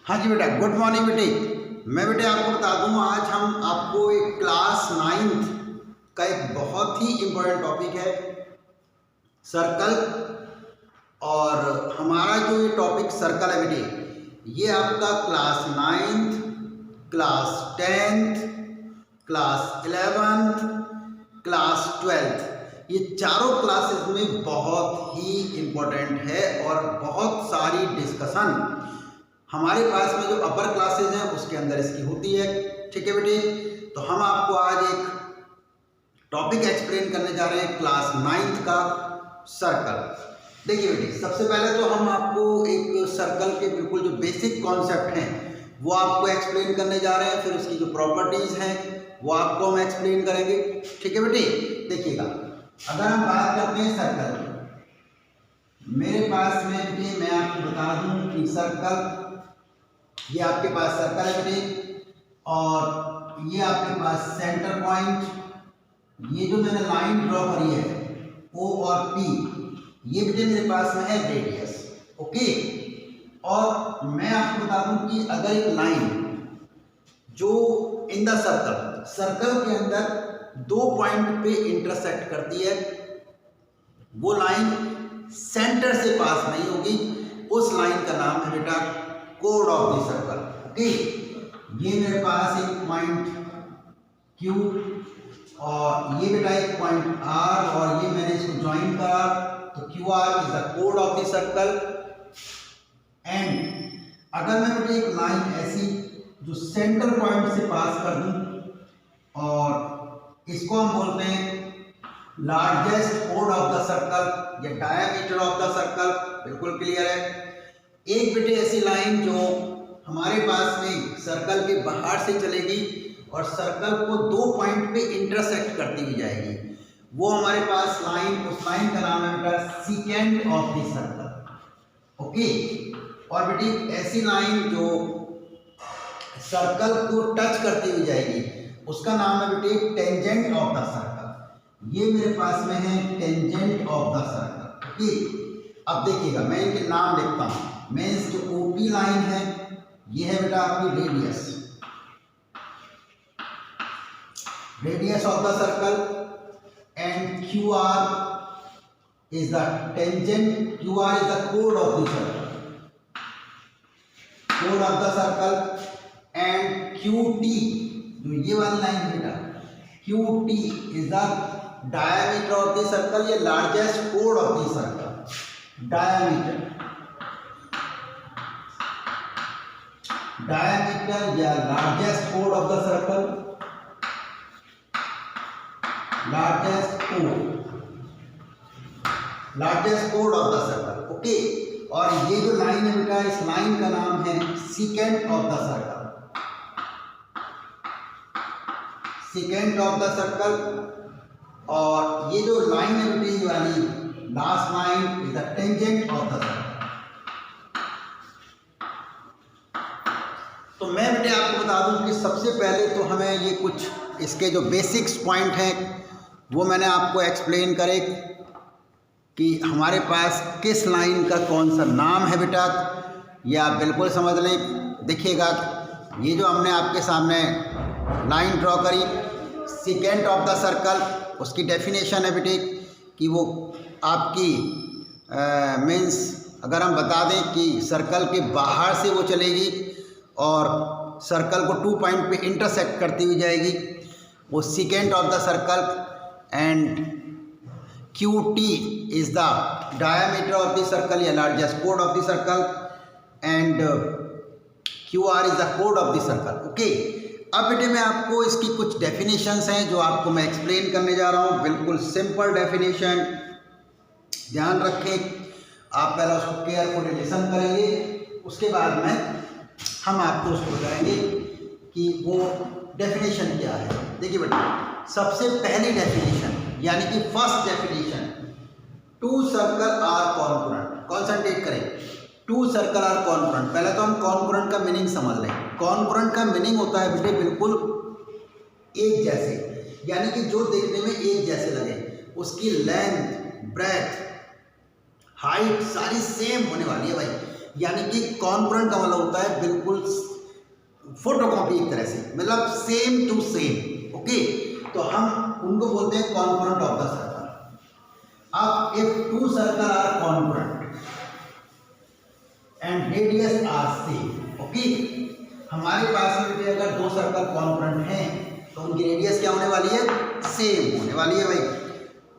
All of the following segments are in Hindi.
हाँ जी बेटा, गुड मॉर्निंग बेटे। मैं बेटे आपको बता दूं, आज हम आपको एक क्लास 9th का एक बहुत ही इम्पोर्टेंट टॉपिक है सर्कल। और हमारा जो ये टॉपिक सर्कल है बेटे, ये आपका class 9th, class 10th, class 11th, class 12th, ये चारों क्लासेस में बहुत ही इम्पोर्टेंट है और बहुत सारी डिस्कशन हमारे पास में जो अपर क्लासेज हैं उसके अंदर इसकी होती है। ठीक है बेटे, तो हम आपको आज एक टॉपिक एक्सप्लेन करने जा रहे हैं क्लास 9th का सर्कल। देखिए बेटे, सबसे पहले तो हम आपको एक सर्कल के बिल्कुल जो बेसिक कॉन्सेप्ट हैं वो आपको एक्सप्लेन करने जा रहे हैं, फिर उसकी जो प्रॉपर्टीज़ हैं वो आपको हम एक्सप्लेन करेंगे। ठीक है बेटे, देखिएगा, अगर हम बात करते हैं सर्कल, मेरे पास में बेटे मैं आपको बता दूं कि सर्कल, ये आपके पास सर्कल है बेटे, और ये आपके पास सेंटर पॉइंट, ये जो मैंने लाइन ड्रॉ करी है O और P, ये बेटे मेरे पास में है रेडियस। ओके, और मैं आपको बता दूं कि अगर एक लाइन जो इन द सर्कल के अंदर दो पॉइंट पे इंटरसेक्ट करती है, वो लाइन सेंटर से पास नहीं होगी, उस लाइन का नाम है बेटा code of the circle. Okay, ये मेरे पास एक पॉइंट Q और ये बेटा एक पॉइंट R, और ये मैंने इसको ज्वाइन करा, तो QR इज द कोड ऑफ द सर्कल। एंड अगर मैं बेटा एक लाइन ऐसी जो सेंटर पॉइंट से पास कर दूं, और इसको हम बोलते हैं लार्जेस्ट कोड ऑफ द सर्कल या डायमीटर ऑफ द सर्कल, बिल्कुल क्लियर है। एक बेटे ऐसी लाइन जो हमारे पास में सर्कल के बाहर से चलेगी और सर्कल को दो पॉइंट पे इंटरसेक्ट करती हुई जाएगी, वो हमारे पास लाइन, उस लाइन का नाम है बेटा secant of the circle. Okay, और बेटे ऐसी लाइन जो सर्कल को टच करती हुई जाएगी उसका नाम है बेटे टेंजेंट ऑफ द सर्कल। ये मेरे पास में है tangent of the circle. Okay, अब देखिएगा, मैं इनके नाम लिखता हूं। मीन्स जो OP लाइन है ये है बेटा आपकी radius of the circle, and QR is the tangent, QR is the कोड ऑफ द सर्कल, कोड of the circle, and QT, जो ये वाली लाइन है बेटा, QT is the diameter of the circle या लार्जेस्ट कोड ऑफ द सर्कल। डायमीटर या लार्जेस्ट कोड ऑफ द सर्कल, लार्जेस्ट कोड ऑफ द सर्कल। ओके, और ये जो लाइन है बेटा, इस लाइन का नाम है secant of the circle, secant of the circle. और ये जो लाइन है बेटे, ये वाली last line is the tangent of the circle. तो मैं बेटे आपको बता दूं कि सबसे पहले तो हमें ये कुछ इसके जो बेसिक्स पॉइंट हैं वो मैंने आपको एक्सप्लेन करे कि हमारे पास किस लाइन का कौन सा नाम है बेटा, ये आप बिल्कुल समझ लें। देखिएगा, ये जो हमने आपके सामने लाइन ड्रॉ करी सीकेंट ऑफ द सर्कल, उसकी डेफिनेशन है बेटे कि वो आपकी मीन्स अगर हम बता दें कि सर्कल के बाहर से वो चलेगी और सर्कल को 2 पॉइंट पे इंटरसेक्ट करती हुई जाएगी, वो secant of the circle, and QT is the diameter of the circle या लार्जेस्ट कोड of the circle, and QR is the कोड ऑफ द सर्कल। ओके, अब बेटे मैं आपको इसकी कुछ डेफिनेशंस हैं जो आपको मैं एक्सप्लेन करने जा रहा हूँ, बिल्कुल सिंपल डेफिनेशन। ध्यान रखें, आप पहले उसको केयरफुली लिसन करेंगे, उसके बाद में हम आपको उसको बताएंगे कि वो डेफिनेशन क्या है। देखिए बेटा, सबसे पहली डेफिनेशन यानी कि first definition, two circle are congruent. Concentrate करें, टू सर्कल आर कॉन्ग्रुएंट। पहले तो हम कॉन्ग्रुएंट का मीनिंग समझ लें। कॉन्ग्रुएंट का मीनिंग होता है बेटे बिल्कुल एक जैसे, यानी कि जो देखने में एक जैसे लगे, उसकी लेंथ, ब्रेथ, हाइट सारी सेम होने वाली है भाई। यानी कि कॉन्करेंट का मतलब होता है बिल्कुल फोटोकॉपी एक तरह से, मतलब सेम टू सेम। ओके, तो हम उनको बोलते हैं कॉन्करेंट ऑफ द सर्कल। अब if two circle are concurrent and radius are same, okay, हमारे पास में भी अगर दो सर्कल कॉन्करेंट हैं तो उनकी रेडियस क्या होने वाली है, सेम होने वाली है भाई।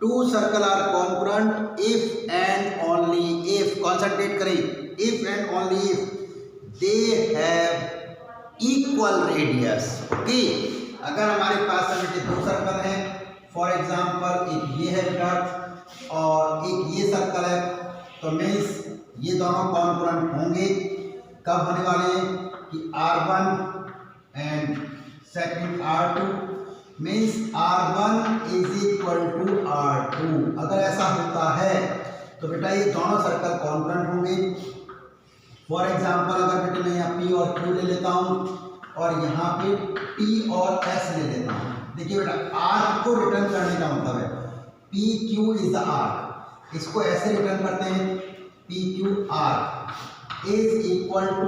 Two circle are concurrent if and only if, concentrate करें, if and only if they have equal radius. Okay, अगर हमारे पास में दो सर्कल हैं, फॉर एग्जांपल एक ये है बेटा और एक ये सर्कल है, तो मीन्स ये दोनों कॉन्करेंट होंगे। कब होने वाले हैं कि R1 and second R2, means R1 is equal to R2। अगर ऐसा होता है तो बेटा ये दोनों सर्कल कॉन्करेंट होंगे। फॉर एग्जाम्पल अगर बेटे मैं यहाँ P और Q ले लेता हूँ और यहाँ पे T और S ले लेता हूँ। देखिए बेटा आर्क को रिटर्न करने का मतलब है P Q is the arc, इसको ऐसे रिटर्न करते हैं P Q arc is equal to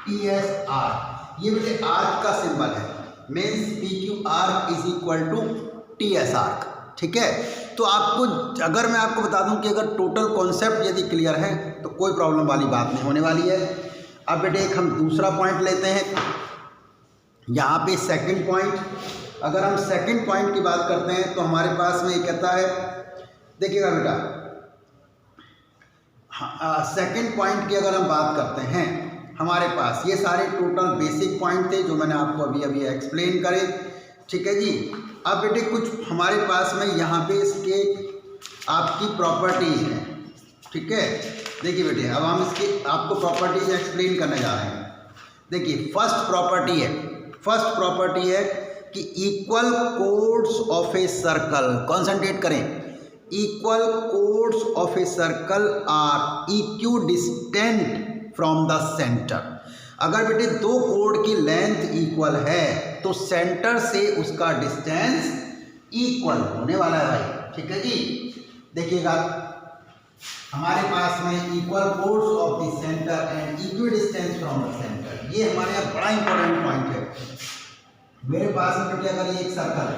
T S arc. ये बेटे आर्क का सिंबल है, means P Q arc is equal to T S arc. ठीक है, तो आपको अगर मैं आपको बता दूं कि अगर टोटल कॉन्सेप्ट यदि क्लियर है तो कोई प्रॉब्लम वाली बात नहीं होने वाली है। अब बेटे एक हम दूसरा पॉइंट लेते हैं, यहाँ पे सेकंड पॉइंट। अगर हम सेकंड पॉइंट की बात करते हैं तो हमारे पास में ये कहता है, देखिएगा बेटा सेकंड पॉइंट की अगर हम बात करते हैं, हमारे पास ये सारे टोटल बेसिक पॉइंट थे जो मैंने आपको अभी अभी एक्सप्लेन करे। ठीक है जी, अब बेटे कुछ हमारे पास में यहाँ पे इसके आपकी प्रॉपर्टीज हैं। ठीक है, देखिए बेटे अब हम इसकी आपको प्रॉपर्टीज एक्सप्लेन करने जा रहे हैं। देखिए फर्स्ट प्रॉपर्टी है कि equal chords of a circle, concentrate करें, equal chords of a circle are equidistant from the centre. अगर बेटे दो कोड की लेंथ इक्वल है तो सेंटर से उसका डिस्टेंस इक्वल होने वाला है भाई। ठीक है जी, देखिएगा हमारे पास में equal chords of the centre and equi distance from the centre, ये हमारे यहाँ बड़ा इंपॉर्टेंट पॉइंट है। मेरे पास में बेटे अगर ये एक सर्कल है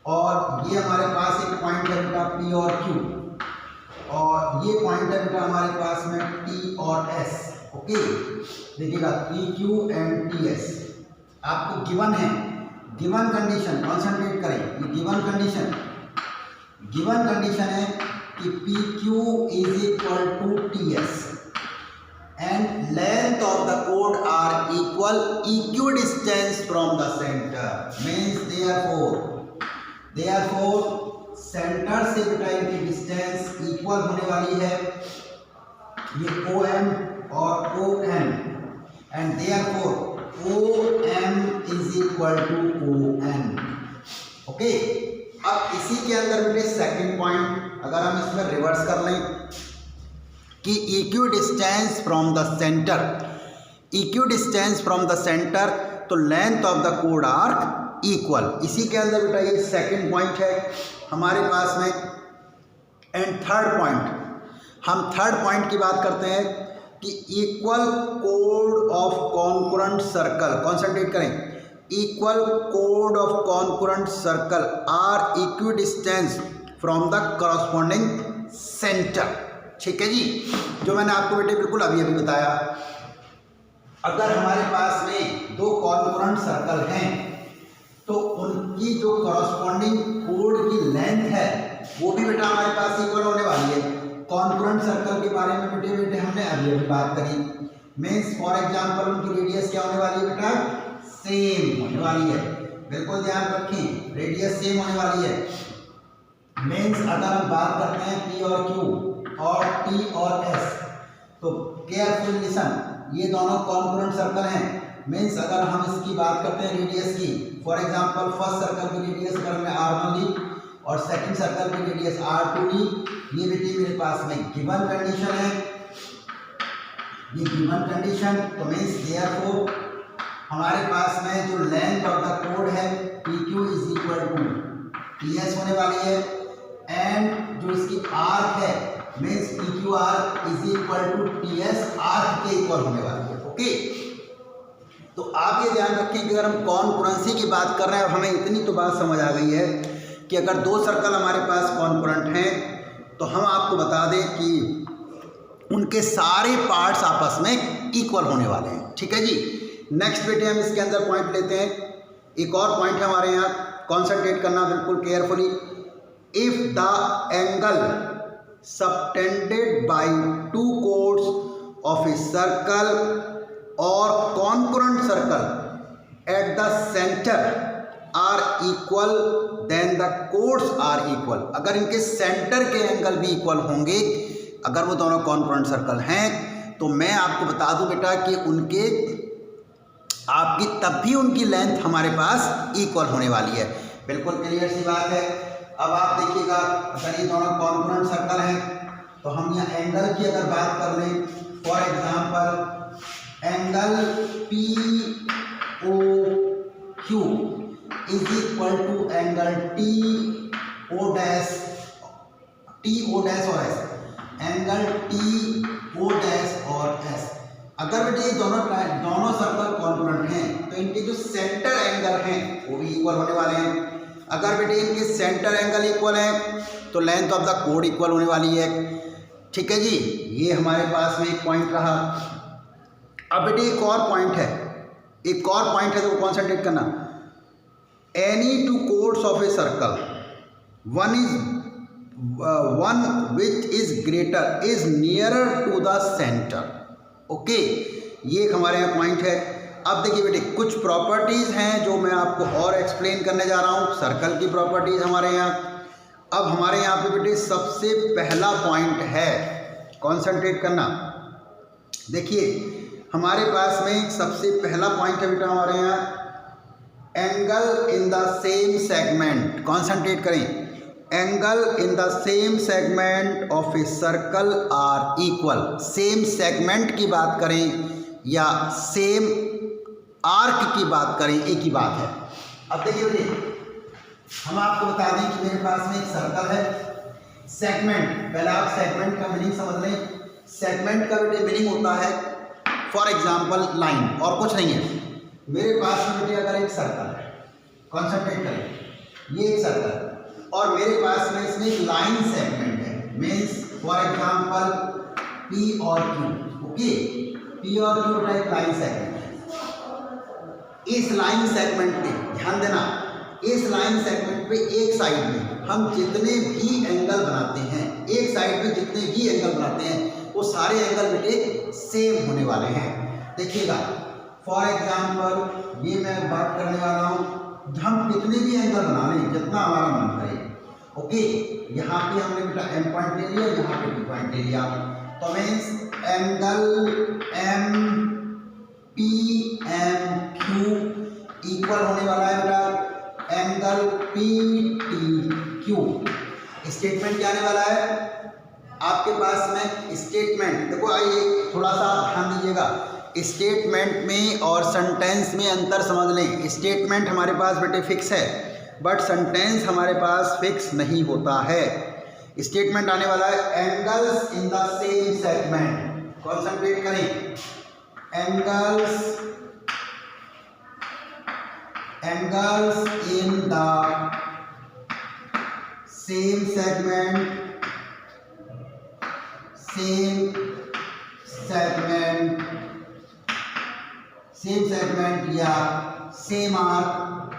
और ये हमारे पास एक पॉइंट है बेटा P और Q, और ये पॉइंट है बेटा हमारे पास में T और S। ओके, देखिएगा P Q and T S आपको गिवन है, गिवन कंडीशन, कॉन्सेंट्रेट करें, ये गिवन कंडीशन है कि P Q is equal to T S and length of the chord are equal equidistance from the center, means therefore center से बेटा इनकी डिस्टेंस इक्वल होने वाली है, ये OM और ON, and therefore OM is equal to ON। Okay, अब इसी के अंदर बेटे सेकंड पॉइंट अगर हम इसमें रिवर्स कर लें कि equidistance from the centre, तो लेंथ ऑफ द कोड आर्क इक्वल, इसी के अंदर बेटा ये सेकंड पॉइंट है हमारे पास में। एंड थर्ड पॉइंट, हम थर्ड पॉइंट की बात करते हैं कि इक्वल कोड ऑफ कॉन्करेंट सर्कल, कॉन्सेंट्रेट करें, इक्वल कोड of concurrent circle are equidistance from the corresponding centre. ठीक है जी, जो मैंने आपको बेटे बिल्कुल अभी अभी बताया। अगर हमारे पास में दो कॉन्करेंट सर्कल हैं तो उनकी जो करस्पॉन्डिंग कोड की लेंथ है वो भी बेटा हमारे पास इक्वल होने वाली है। कॉन्करेंट सर्कल के बारे में बेटे हमने अभी अभी बात करी, मीन्स फॉर एग्जांपल उनकी रेडियस क्या होने वाली है बेटा, सेम होने वाली है। बिल्कुल ध्यान रखें, रेडियस सेम होने वाली है। मीन्स अगर हम बात करते हैं P और Q और T और S, तो केयरफुल लिसन, ये दोनों कॉन्करेंट सर्कल हैं। मीन्स अगर हम इसकी बात करते हैं रेडियस की, फॉर एग्जांपल फर्स्ट सर्कल की रेडियस अगर हमने R1 ली और सेकंड सर्कल की रेडियस R2 ली, ये बेटे मेरे पास में गिवन कंडीशन है, ये गिवन कंडीशन, तो मीन्स देयरफॉर हमारे पास में जो लेंथ ऑफ द कोड है PQ is equal to TS होने वाली है, एंड जो इसकी आर्क है means P Q R is equal to T S arc के इक्वल होने वाली है। ओके, तो आप ये ध्यान रखें कि अगर हम कॉन्करेंसी की बात कर रहे हैं, अब हमें इतनी तो बात समझ आ गई है कि अगर दो सर्कल हमारे पास कॉन्करेंट हैं तो हम आपको बता दें कि उनके सारे पार्ट्स आपस में इक्वल होने वाले हैं। ठीक है जी। नेक्स्ट बेटे हम इसके अंदर पॉइंट लेते हैं, एक और पॉइंट है हमारे यहाँ, कॉन्सेंट्रेट करना बिल्कुल carefully. If the angle subtended by two chords of a circle और concurrent circle at the centre are equal then the chords are equal. अगर इनके सेंटर के एंगल भी इक्वल होंगे, अगर वो दोनों कॉन्करेंट सर्कल हैं, तो मैं आपको बता दूं बेटा कि उनके आपकी तब भी उनकी लेंथ हमारे पास इक्वल होने वाली है। बिल्कुल क्लियर सी बात है। अब आप देखिएगा, अगर ये दोनों कॉन्करेंट सर्कल हैं तो हम यहाँ एंगल की अगर बात कर लें, for example angle P O Q is equal to angle T O dash और S, angle T O dash और एस। अगर बेटे ये दोनों सर्कल कॉन्करेंट हैं तो इनके जो सेंटर एंगल हैं वो भी इक्वल होने वाले हैं। अगर बेटे इनके सेंटर एंगल इक्वल है तो length of the code equal होने वाली है। ठीक है जी, ये हमारे पास में एक पॉइंट रहा। अब बेटे एक और पॉइंट है तो कॉन्सेंट्रेट करना। Any two chords of a circle, one which is greater is nearer to the centre. Okay, ये एक हमारे यहाँ पॉइंट है। अब देखिए बेटे, कुछ प्रॉपर्टीज़ हैं जो मैं आपको और एक्सप्लेन करने जा रहा हूँ, सर्कल की प्रॉपर्टीज़ हमारे यहाँ। अब हमारे यहाँ पे बेटे सबसे पहला पॉइंट है, कॉन्सेंट्रेट करना। देखिए हमारे पास में सबसे पहला पॉइंट है बेटा हमारे यहाँ, angle in the same segment. Concentrate करें, angle in the same segment of a circle are equal. Same segment की बात करें या सेम आर्क की बात करें, एक ही बात है। अब देखिए बेटे, हम आपको बता दें कि मेरे पास में एक सर्कल है, सेगमेंट, पहले आप सेगमेंट का मीनिंग समझ लें। सेगमेंट का बेटे मीनिंग होता है फॉर एग्जाम्पल लाइन, और कुछ नहीं है। मेरे पास में बेटे अगर एक सर्कल है, कॉन्सेंट्रेट करें, ये एक सर्कल और मेरे पास में इसमें एक लाइन सेगमेंट है, मीन्स फॉर एग्जाम्पल पी और क्यू। ओके, पी और क्यू बेटा एक लाइन सेगमेंट है। इस लाइन सेगमेंट पे ध्यान देना, इस लाइन सेगमेंट पे एक साइड में हम जितने भी एंगल बनाते हैं, एक साइड में जितने भी एंगल बनाते हैं वो सारे एंगल बेटे सेम होने वाले हैं। देखिएगा, फॉर एग्जाम्पल ये मैं बात करने वाला हूँ, हम कितने भी एंगल बना लें, जितना हमारा मन करे। ओके, यहाँ पे हमने बेटा एम पॉइंट ले लिया, यहाँ पे बी पॉइंट ले लिया, तो means angle M P M Q equal होने वाला है बेटा angle P T Q. Statement क्या आने वाला है आपके पास में? स्टेटमेंट देखो, आइए थोड़ा सा ध्यान दीजिएगा, स्टेटमेंट में और सेंटेंस में अंतर समझ लें। स्टेटमेंट हमारे पास बेटे फिक्स है, बट सेंटेंस हमारे पास फिक्स नहीं होता है। स्टेटमेंट आने वाला है angles in the same segment. Concentrate करें, angles in the same segment, same segment या सेम आर्क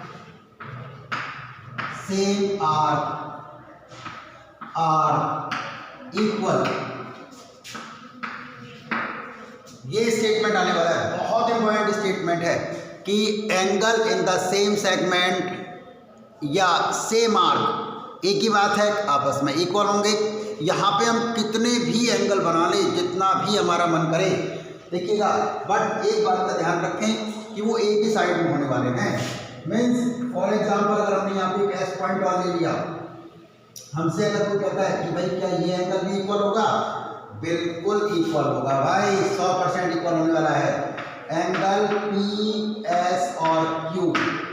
आर इक्वल। ये स्टेटमेंट आने वाला है, बहुत इंपॉर्टेंट स्टेटमेंट है कि angle in the same segment या सेम आर्क एक ही बात है, आपस में इक्वल होंगे। यहाँ पे हम कितने भी एंगल बना लें, जितना भी हमारा मन करे, देखिएगा, बट एक बात का ध्यान रखें कि वो एक ही साइड में होने वाले हैं। मीन्स फॉर एग्जांपल अगर हमने यहाँ पे एक एस पॉइंट वाला ले लिया, हमसे अगर कोई कहता है कि भाई क्या ये एंगल भी इक्वल होगा, बिल्कुल इक्वल होगा भाई, 100% इक्वल होने वाला है। एंगल पी एस और क्यू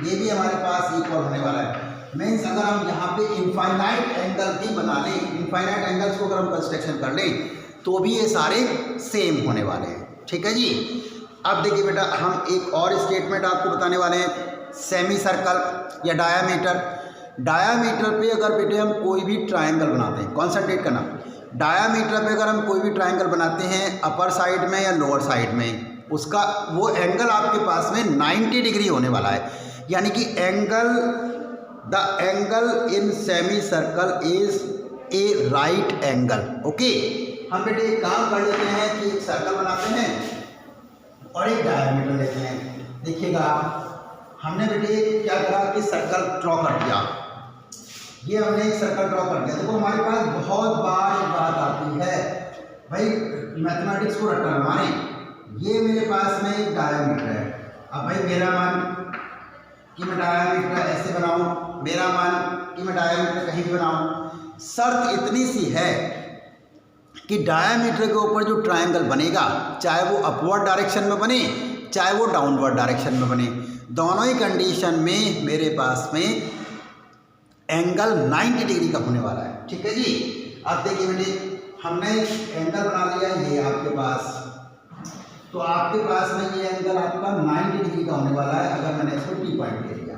ये भी हमारे पास इक्वल होने वाला है। मीन्स अगर हम यहाँ पे इनफाइनाइट एंगल भी बना लें, इनफाइनाइट एंगल्स को अगर हम कंस्ट्रक्शन कर लें तो भी ये सारे सेम होने वाले हैं। ठीक है जी। अब देखिए बेटा, हम एक और स्टेटमेंट आपको बताने वाले हैं, सेमी सर्कल या डायामीटर। डायामीटर पे अगर बेटे हम कोई भी ट्रायंगल बनाते हैं, कॉन्सेंट्रेट करना, डायामीटर पे अगर हम कोई भी ट्रायंगल बनाते हैं अपर साइड में या लोअर साइड में, उसका वो एंगल आपके पास में 90 डिग्री होने वाला है। यानी कि the angle in semi circle is a right angle. Okay, हम बेटे एक काम कर लेते हैं कि एक सर्कल बनाते हैं और एक डायमीटर लेते हैं। देखिएगा, हमने बेटे क्या करा कि सर्कल ड्रॉ कर दिया, ये हमने एक सर्कल ड्रॉ कर दिया। देखो हमारे पास बहुत बार एक बात आती है भाई, मैथमेटिक्स को रट्टा न मारे, ये मेरे पास में एक डायमीटर है। अब भाई मेरा मान कि मैं डायमीटर ऐसे बनाऊं, मेरा मान कि मैं डायमीटर कहीं भी बनाऊं, शर्त इतनी सी है कि डायमीटर के ऊपर जो ट्रायंगल बनेगा, चाहे वो अपवर्ड डायरेक्शन में बने चाहे वो डाउनवर्ड डायरेक्शन में बने, दोनों ही कंडीशन में मेरे पास में एंगल 90 डिग्री का होने वाला है। ठीक है जी। अब देखिए बेटे, हमने एंगल बना लिया ये आपके पास, तो आपके पास में ये एंगल आपका 90 डिग्री का होने वाला है। अगर मैंने इसको टी पॉइंट ले लिया,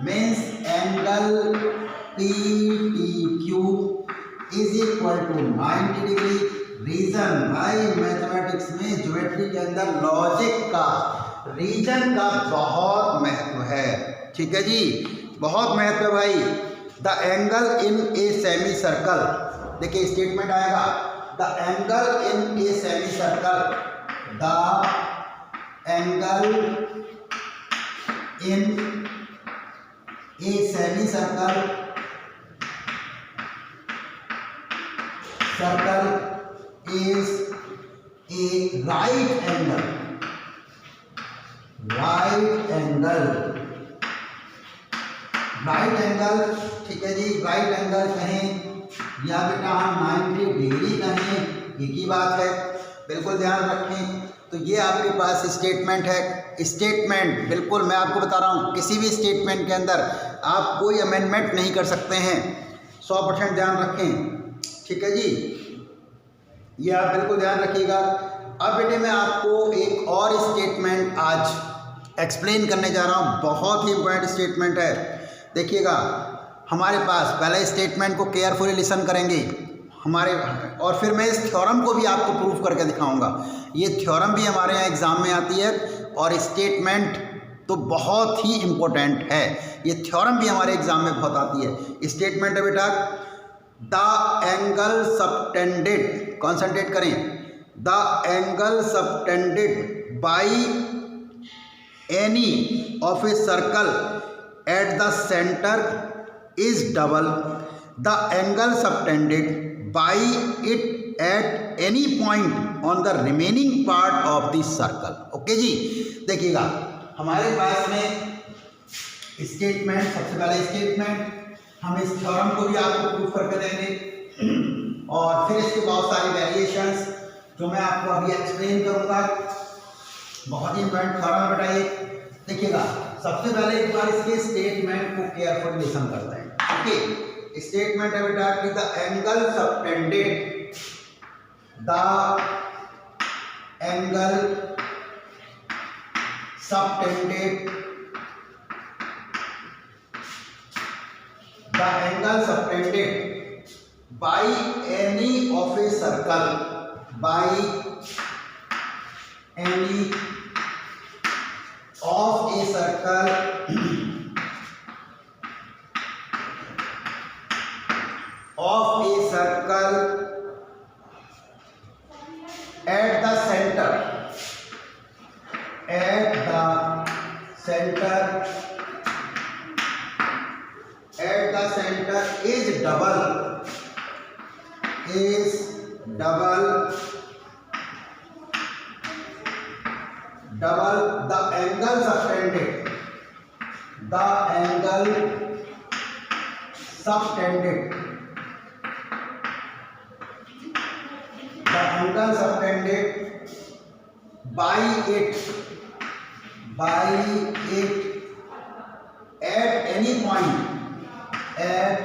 means angle T Q is equal to 90 degree. Reason भाई, मैथमेटिक्स में ज्योमेट्री के अंदर लॉजिक का, रीजन का बहुत महत्व है। ठीक है जी, बहुत महत्व है भाई। The angle in a semi circle, देखिए स्टेटमेंट आएगा, the angle in a semi circle, the angle in a semi circle is a right angle, right angle, right angle। ठीक है जी, राइट एंगल कहें या बेटा हम 90 डिग्री कहें, एक ही बात है, बिल्कुल ध्यान रखें। तो ये आपके पास स्टेटमेंट है। स्टेटमेंट बिल्कुल मैं आपको बता रहा हूँ, किसी भी स्टेटमेंट के अंदर आप कोई अमेंडमेंट नहीं कर सकते हैं, 100% ध्यान रखें। ठीक है जी, ये आप बिल्कुल ध्यान रखिएगा। अब बेटे मैं आपको एक और स्टेटमेंट आज एक्सप्लेन करने जा रहा हूँ, बहुत ही इंपॉर्टेंट स्टेटमेंट है। देखिएगा, हमारे पास पहले स्टेटमेंट को केयरफुली लिसन करेंगे हमारे, और फिर मैं इस थ्योरम को भी आपको प्रूफ करके दिखाऊंगा। ये थ्योरम भी हमारे यहाँ एग्जाम में आती है और स्टेटमेंट तो बहुत ही इम्पोर्टेंट है, ये थ्योरम भी हमारे एग्जाम में बहुत आती है। स्टेटमेंट है बेटा, द एंगल सबटेंडेड, कॉन्सेंट्रेट करें, the angle subtended by any of a circle at the centre is double the angle subtended by it at any point on the remaining part of the circle. Okay जी, देखिएगा हमारे पास में स्टेटमेंट, सबसे पहले स्टेटमेंट, हम इस थ्योरम को भी आपको प्रूफ करके देंगे और फिर इसके बहुत सारी वेरिएशंस जो मैं आपको अभी एक्सप्लेन करूंगा। बहुत ही इंपॉर्टेंट थ्योरम बेटा ये। देखिएगा, सबसे पहले एक बार इसके स्टेटमेंट को केयरफुल लिसन करते हैं। ओके, स्टेटमेंट है बेटा कि the angle subtended, the angle subtended, the angle subtended by any of a circle, by any of a circle of a circle at the center, at the center, at the center is double, is double, double the angle subtended, the angle subtended, the angle subtended by it, by it at any point, at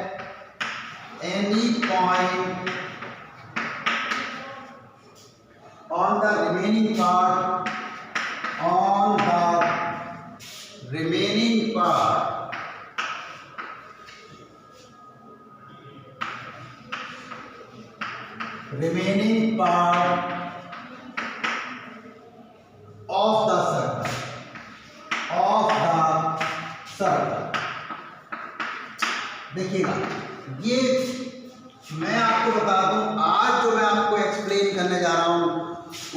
any point on the remaining part, on the remaining part of the circle, देखिएगा, ये मैं आपको बता दूं, आज जो मैं आपको एक्सप्लेन करने जा रहा हूं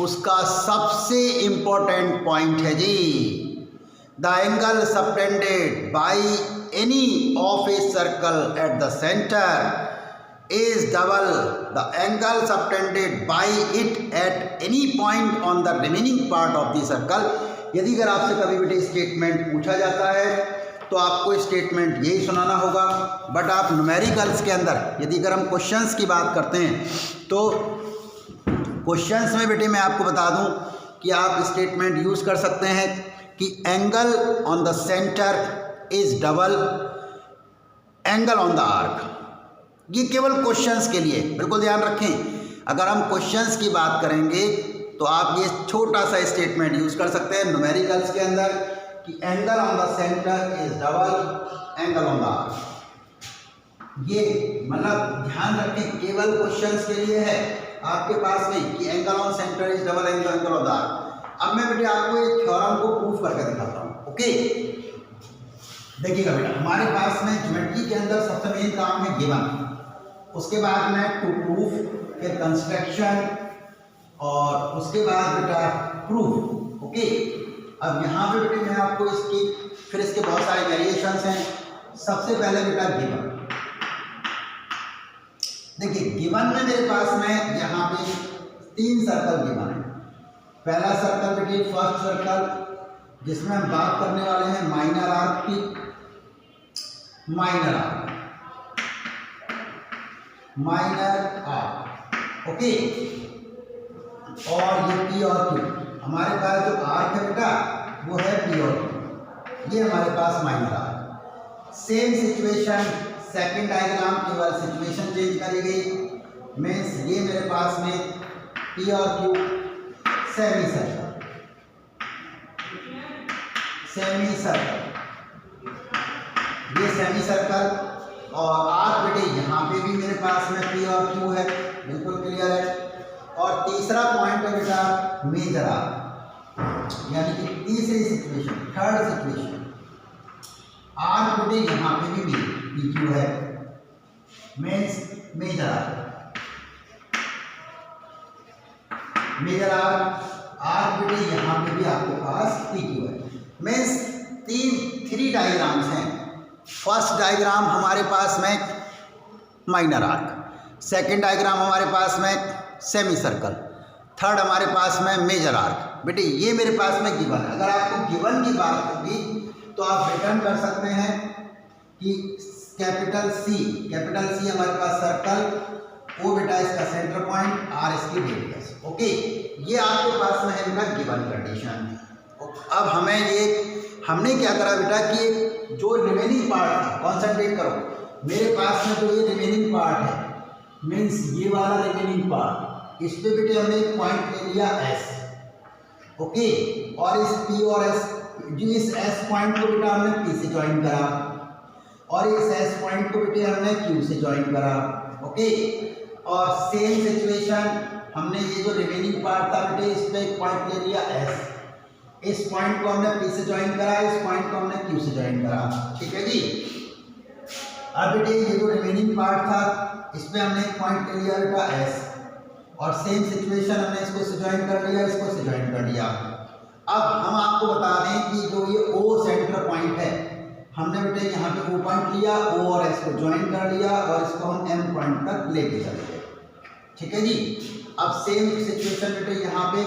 उसका सबसे इंपॉर्टेंट पॉइंट है जी, the angle subtended by any of a circle at the centre is double the angle subtended by it at any point on the remaining part of the circle। यदि अगर आपसे कभी भी स्टेटमेंट पूछा जाता है तो आपको स्टेटमेंट यही सुनाना होगा, बट आप न्यूमेरिकल्स के अंदर यदि अगर हम क्वेश्चंस की बात करते हैं तो क्वेश्चंस में बेटे मैं आपको बता दूं कि आप स्टेटमेंट यूज़ कर सकते हैं कि angle on the centre is double angle on the arc. ये केवल क्वेश्चंस के लिए, बिल्कुल ध्यान रखें, अगर हम क्वेश्चंस की बात करेंगे तो आप ये छोटा सा स्टेटमेंट यूज़ कर सकते हैं न्यूमेरिकल्स के अंदर कि angle on the centre is double angle on the arc. ये मतलब ध्यान रखें केवल क्वेश्चंस के लिए है, आपके पास नहीं कि angle on centre is double angle on the arc. अब मैं बेटे आपको एक थ्योरम को प्रूफ करके दिखाता हूँ। ओके, देखिएगा बेटा, हमारे पास में ज्योमेट्री के अंदर सबसे मेन काम है गिवन, उसके बाद में टू प्रूफ, फिर कंस्ट्रक्शन और उसके बाद बेटा प्रूफ। ओके, अब यहाँ पे बेटे मैं आपको इसकी फिर इसके बहुत सारे वेरिएशंस हैं। सबसे पहले बेटा गिवन, देखिए गिवन में मेरे पास में यहाँ पे 3 सर्कल गिवन है। पहला सर्कल बेटे फर्स्ट सर्कल जिसमें हम बात करने वाले हैं माइनर आर्क की, माइनर आर्क, ओके, और ये पी और क्यू, हमारे पास जो आर्क है बेटा वो है पी और क्यू, ये हमारे पास minor arc. Same situation, second diagram, केवल सिचुएशन चेंज करी गई, मीन्स ये मेरे पास में पी और क्यू सेमी सर्कल, ये सेमी सर्कल, और आर्क बेटे यहाँ पे भी मेरे पास में पी और क्यू है, बिल्कुल क्लियर है। और तीसरा पॉइंट है बेटा मेजर आर्क, यानी कि तीसरी सिचुएशन, थर्ड सिचुएशन, आर्क बेटे यहाँ पे भी पी क्यू है, मीन्स मेजर आर्क, आर्क बेटे यहाँ पे भी आपके पास पी क्यू है, मीन्स 3 डायग्राम्स हैं। फर्स्ट डायग्राम हमारे पास में माइनर आर्क, सेकंड डायग्राम हमारे पास में सेमी सर्कल, थर्ड हमारे पास में मेजर आर्क। बेटे ये मेरे पास में गिवन है। अगर आपको गिवन की बात होगी तो आप रिटर्न कर सकते हैं कि कैपिटल सी हमारे पास सर्कल, ओ बेटा इसका सेंटर पॉइंट, आर इसकी रेडियस। ओके, ये आपके पास में है बेटा गिवन कंडीशन। अब हमने क्या करा बेटा कि जो रिमेनिंग पार्ट है, कॉन्सेंट्रेट करो, मेरे पास में जो ये रिमेनिंग पार्ट है, मीन्स ये वाला रिमेनिंग पार्ट, इस पे बेटे हमने एक पॉइंट ले लिया एस। ओके, और इस पी और एस, जो इस एस पॉइंट को बेटा हमने पी से ज्वाइन करा, और इस एस पॉइंट को बेटे हमने क्यू से ज्वाइन करा। ओके, और सेम सिचुएशन, हमने ये जो रिमेनिंग पार्ट था बेटे इस पे एक पॉइंट ले लिया एस, इस पॉइंट को हमने पी से ज्वाइन करा, इस पॉइंट को हमने क्यू से ज्वाइन करा। ठीक है जी। अब बेटे ये जो रिमेनिंग पार्ट था इस पे हमने एक पॉइंट ले लिया बेटा एस, और सेम सिचुएशन हमने इसको से ज्वाइन कर लिया, इसको से ज्वाइन कर लिया। अब हम आपको बता दें कि जो ये ओ सेंटर पॉइंट है, हमने बेटे यहाँ पे ओ पॉइंट लिया, ओ और एस को ज्वाइन कर लिया, और इसको हम एम पॉइंट तक लेके चले गए। ठीक है जी। अब सेम सिचुएशन बेटे यहाँ पे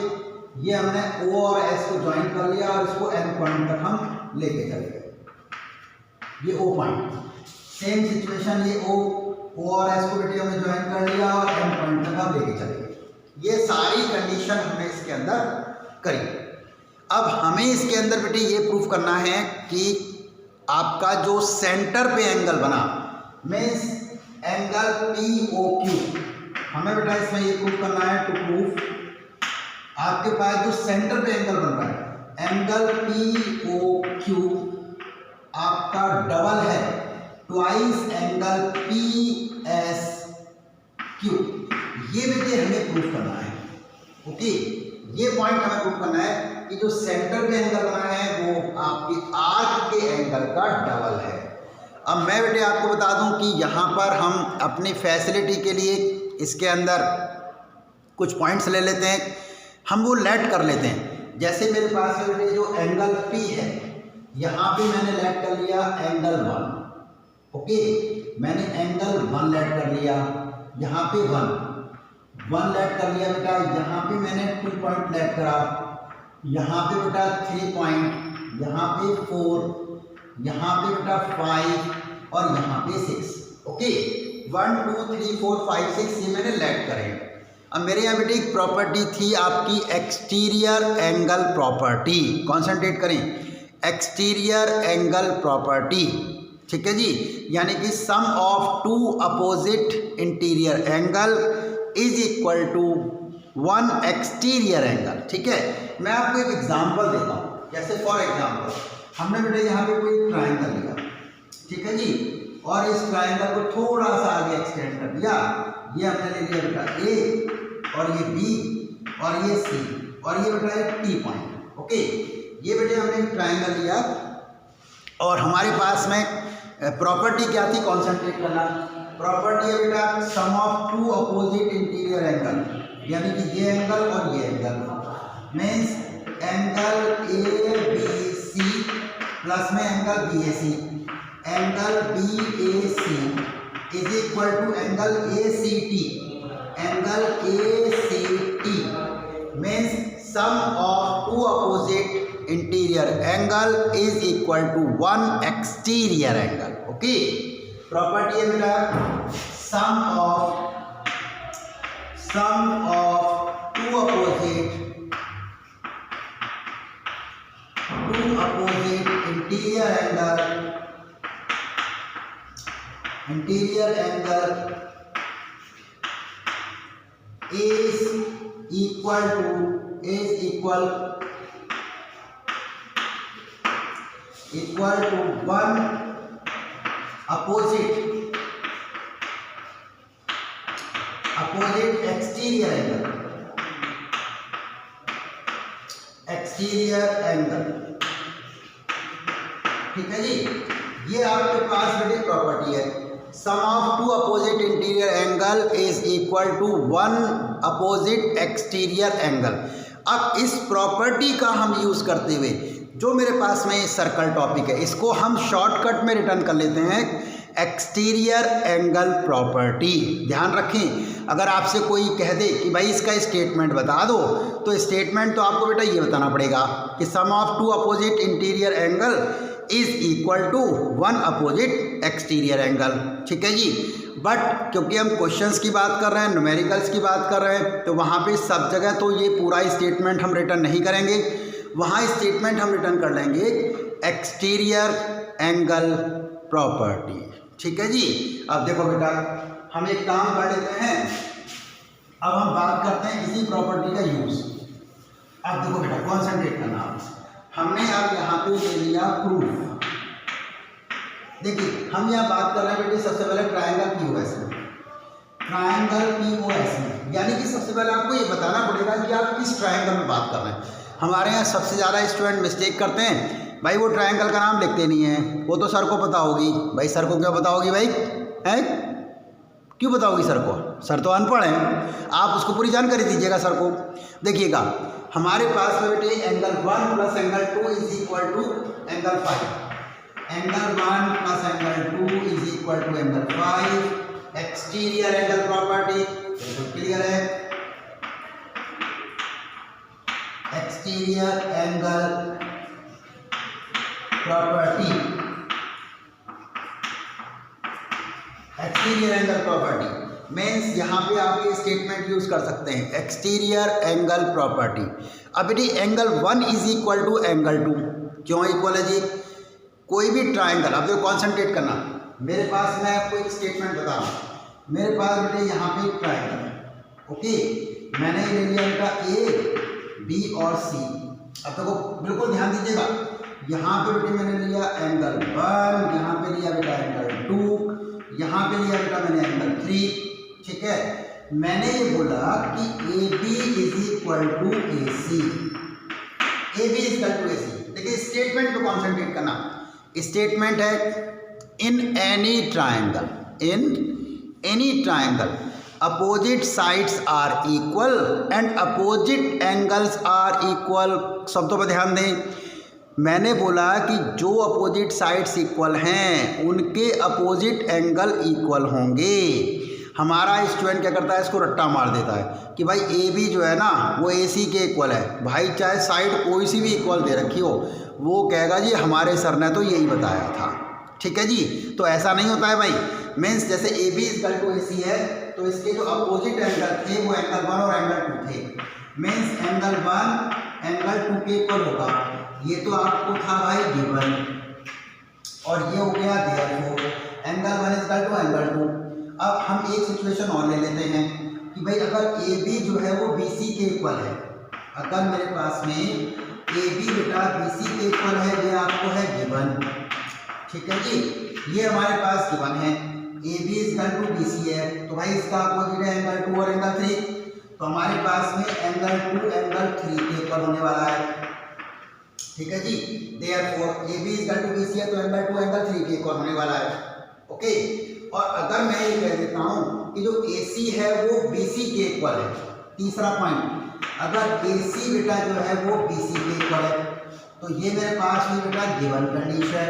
ये हमने O और S को ज्वाइन कर लिया, और इसको N पॉइंट तक हम लेके चले गए, ये O पॉइंट। सेम सिचुएशन, ये O और S को बेटे हमने ज्वाइन कर लिया, और N पॉइंट तक हम लेके चले गए। ये सारी कंडीशन हमने इसके अंदर करी। अब हमें इसके अंदर बेटे ये प्रूफ करना है कि आपका जो सेंटर पे एंगल बना, मीन्स एंगल POQ, हमें बेटा इसमें ये प्रूव करना है। टू प्रूव आपके पास जो सेंटर पे एंगल बन रहा है, एंगल POQ आपका डबल है ट्वाइस एंगल PSQ। ये बेटे हमें प्रूव करना है। ओके, ये पॉइंट हमें प्रूव करना है कि जो सेंटर पे एंगल बना है वो आपके आर्क के एंगल का डबल है। अब मैं बेटे आपको बता दूं कि यहाँ पर हम अपनी फैसिलिटी के लिए इसके अंदर कुछ पॉइंट्स ले लेते हैं, हम वो लेट कर लेते हैं। जैसे मेरे पास में बेटे जो एंगल P है, यहाँ पे मैंने लेट कर लिया एंगल 1। ओके, मैंने एंगल 1 लेट कर लिया, यहाँ पे 1 लेट कर लिया बेटा। यहाँ पे मैंने 2 पॉइंट लेट करा, यहाँ पे बेटा 3 पॉइंट, यहाँ पे 4, यहाँ पे बेटा 5 और यहाँ पे 6। ओके, 1 2 3 4 5 6 ये मैंने लेट करे। अब मेरे यहाँ बेटे एक प्रॉपर्टी थी आपकी एक्सटीरियर एंगल प्रॉपर्टी, कॉन्सेंट्रेट करें, एक्सटीरियर एंगल प्रॉपर्टी। ठीक है जी, यानी कि sum of two opposite interior angle is equal to 1 exterior angle. ठीक है, मैं आपको एक एग्जांपल देता हूँ। जैसे फॉर एग्जांपल हमने बेटे यहाँ पे कोई ट्रायंगल लिया, ठीक है जी, और इस ट्रायंगल को थोड़ा सा आगे एक्सटेंड कर दिया। ये हमने ले लिया बेटा A और ये B और ये C और ये बेटा एक T पॉइंट। ओके, ये बेटे हमने एक ट्रायंगल लिया और हमारे पास में प्रॉपर्टी क्या थी, कॉन्सेंट्रेट करना। प्रॉपर्टी है बेटा sum of two opposite interior angle, यानी कि ये एंगल और ये angle means angle ABC plus में angle BAC। Angle BAC is equal to angle ACT। Angle ACT means sum of two opposite interior angle is equal to 1 exterior angle. Okay, property है बेटा sum of two opposite interior angle is equal to 1 opposite exterior angle। ठीक है जी, ये आपके पास बेटे प्रॉपर्टी है sum of two opposite interior angle is equal to 1 opposite exterior angle. अब इस प्रॉपर्टी का हम यूज करते हुए जो मेरे पास में सर्कल टॉपिक है, इसको हम शॉर्टकट में रिटर्न कर लेते हैं एक्सटीरियर एंगल प्रॉपर्टी। ध्यान रखें, अगर आपसे कोई कह दे कि भाई इसका स्टेटमेंट बता दो, तो स्टेटमेंट तो आपको बेटा ये बताना पड़ेगा कि sum of two opposite interior angle is equal to 1 opposite exterior angle. ठीक है जी, बट क्योंकि हम क्वेश्चंस की बात कर रहे हैं, न्यूमेरिकल्स की बात कर रहे हैं, तो वहाँ पे सब जगह तो ये पूरा स्टेटमेंट हम रिटर्न नहीं करेंगे। वहाँ स्टेटमेंट हम रिटर्न कर लेंगे एक्सटीरियर एंगल प्रॉपर्टी। ठीक है जी, अब देखो बेटा हम एक काम कर लेते हैं, अब हम बात करते हैं इसी प्रॉपर्टी का यूज। अब देखो बेटा कॉन्सेंट्रेट करना, हमने अब यहाँ पे ले लिया प्रूफ। देखिए हम यहाँ बात कर रहे हैं बेटे सबसे पहले ट्रायंगल POS में, यानी कि सबसे पहले आपको ये बताना पड़ेगा कि आप किस ट्रायंगल में बात कर रहे हैं। हमारे यहाँ सबसे ज़्यादा स्टूडेंट मिस्टेक करते हैं, भाई वो ट्रायंगल का नाम लिखते नहीं है, वो तो सर को पता होगी। भाई सर को क्या पता होगी भाई, है क्यों पता होगी सर को, सर तो अनपढ़ हैं, आप उसको पूरी जानकारी दीजिएगा सर को। देखिएगा हमारे पास में बेटे angle 1 plus angle 2 is equal to angle 5, angle 1 plus angle 2 is equal to angle 5। Exterior angle property बिल्कुल क्लियर है, exterior angle property, exterior angle property means यहाँ पे आप ये स्टेटमेंट यूज कर सकते हैं एक्सटीरियर एंगल प्रॉपर्टी। अब बेटी angle 1 is equal to angle 2 क्यों इक्वल है जी, कोई भी ट्रायंगल, अब देखो कॉन्सेंट्रेट करना, मेरे पास मैं आपको एक स्टेटमेंट बता रहा हूँ, मेरे पास बेटे यहाँ पे एक ट्राइंगल है, ओके, मैंने ले लिया बेटा ए बी और सी। अब देखो बिल्कुल ध्यान दीजिएगा, यहाँ पे बेटे मैंने लिया एंगल 1, यहाँ पे लिया बेटा एंगल 2, यहाँ पे लिया बेटा मैंने एंगल 3, ठीक है। मैंने ये बोला कि A B is equal to A C, A B is equal to A C. देखिए स्टेटमेंट पे कॉन्सेंट्रेट करना, स्टेटमेंट है in any triangle, in any triangle opposite sides are equal and opposite angles are equal. शब्दों पर ध्यान दें, मैंने बोला कि जो अपोजिट साइड्स इक्वल हैं उनके अपोजिट एंगल इक्वल होंगे। हमारा स्टूडेंट क्या करता है, इसको रट्टा मार देता है कि भाई ए बी जो है ना वो ए सी के इक्वल है। भाई चाहे साइड कोई सी भी इक्वल दे रखी हो, वो कहेगा जी हमारे सर ने तो यही बताया था, ठीक है जी। तो ऐसा नहीं होता है भाई, मीन्स जैसे ए बी इक्वल टू ए सी है तो इसके जो अपोजिट एंगल थे वो एंगल 1 और एंगल 2 थे, मीन्स एंगल 1 एंगल 2 के इक्वल होगा। ये तो आपको था भाई गिवन, और ये हो गया therefore angle 1 equal to angle 2। अब हम एक सिचुएशन और ले लेते हैं कि भाई अगर ए बी जो है वो बी सी के इक्वल है, अगर मेरे पास में ए बी बेटा बी सी के इक्वल है, ये आपको है गिवन, ठीक है जी, ये हमारे पास गिवन है। A B equal to B C है तो भाई इसका अपोजिट है एंगल 2 और एंगल 3, तो हमारे पास में एंगल 2 एंगल 3 के इक्वल होने वाला है, ठीक है जी। Therefore A B equal to B C है तो एंगल 2 एंगल 3 के इक्वल होने वाला है, ओके। और अगर मैं ये कह देता हूँ कि जो ए सी है वो बी सी के इक्वल है, तीसरा पॉइंट, अगर ए सी बेटा जो है वो बी सी के इक्वल है तो ये मेरे पास में बेटा गिवन कंडीशन,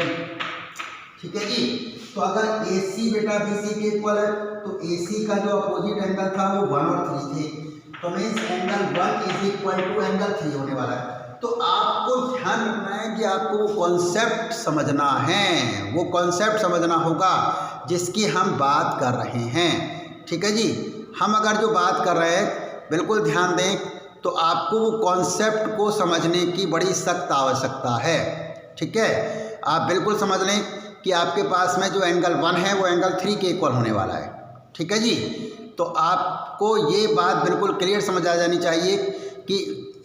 ठीक है जी। तो अगर ए सी बेटा बी सी के इक्वल है तो ए सी का जो अपोजिट एंगल था वो 1 और 3 थे, तो means angle 1 is equal to angle 3 होने वाला है। तो आपको ध्यान रखना है कि आपको वो कॉन्सेप्ट समझना है, वो कॉन्सेप्ट समझना होगा जिसकी हम बात कर रहे हैं, ठीक है जी। हम अगर जो बात कर रहे हैं बिल्कुल ध्यान दें तो आपको वो कॉन्सेप्ट को समझने की बड़ी सख्त आवश्यकता है, ठीक है। आप बिल्कुल समझ लें कि आपके पास में जो एंगल 1 है वो एंगल 3 के इक्वल होने वाला है, ठीक है जी। तो आपको ये बात बिल्कुल क्लियर समझ आ जानी चाहिए कि